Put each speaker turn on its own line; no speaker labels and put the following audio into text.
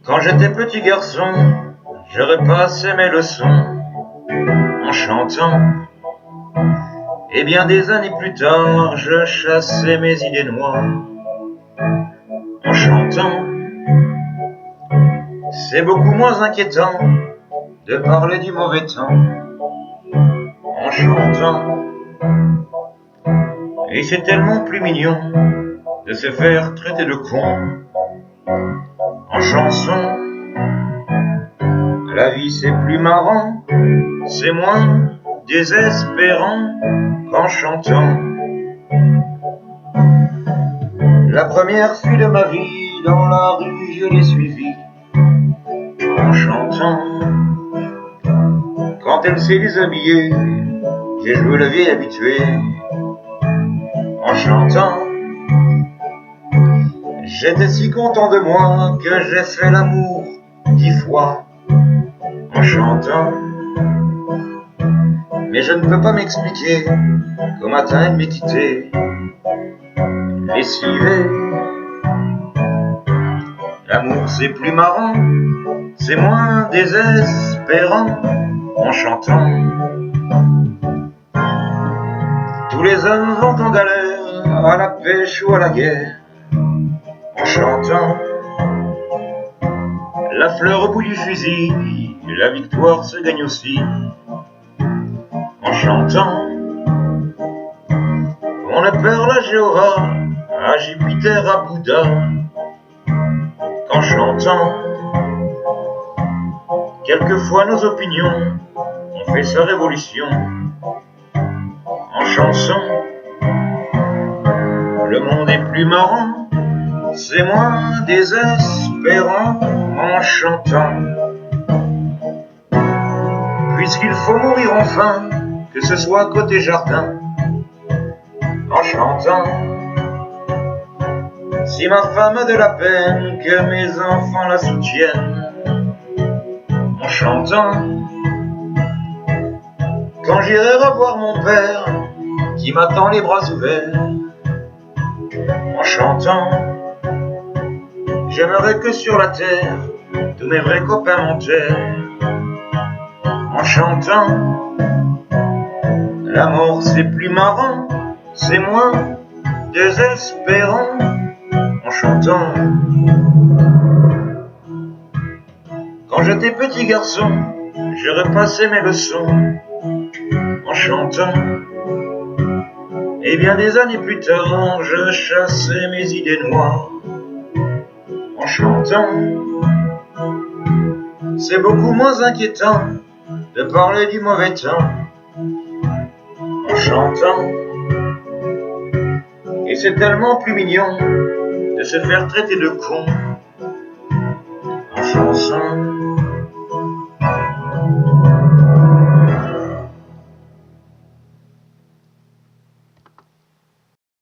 Quand j'étais petit garçon, je repassais mes leçons en chantant. Et bien des années plus tard, je chassais mes idées noires en chantant. C'est beaucoup moins inquiétant de parler du mauvais temps en chantant. Et c'est tellement plus mignon de se faire traiter de con en chanson. La vie c'est plus marrant, c'est moins désespérant qu'en chantant. La première fille de ma vie, dans la rue je l'ai suivie en chantant. Quand elle s'est déshabillée, j'ai joué la vieille habituée en chantant. J'étais si content de moi que j'ai fait l'amour 10 fois en chantant. Mais je ne peux pas m'expliquer qu'au matin elle m'ait quitté, lessivé. L'amour c'est plus marrant, c'est moins désespérant en chantant. Tous les hommes vont en galère, à la pêche ou à la guerre en chantant. La fleur au bout du fusil, la victoire se gagne aussi en chantant. On ne perd la Jéhovah, à Jupiter, à Bouddha qu'en chantant. Quelquefois nos opinions ont fait sa révolution en chanson. Le monde est plus marrant, c'est moins désespérant en chantant. Puisqu'il faut mourir enfin, que ce soit côté jardin en chantant. Si ma femme a de la peine, que mes enfants la soutiennent en chantant. Quand j'irai revoir mon père, qui m'attend les bras ouverts en chantant. J'aimerais que sur la terre, tous mes vrais copains montèrent en chantant. La mort c'est plus marrant, c'est moins désespérant en chantant. Quand j'étais petit garçon, je repassais mes leçons en chantant. Et bien des années plus tard, je chassais mes idées noires en chantant. C'est beaucoup moins inquiétant de parler du mauvais temps en chantant. Et c'est tellement plus mignon de se faire traiter de con en chanson.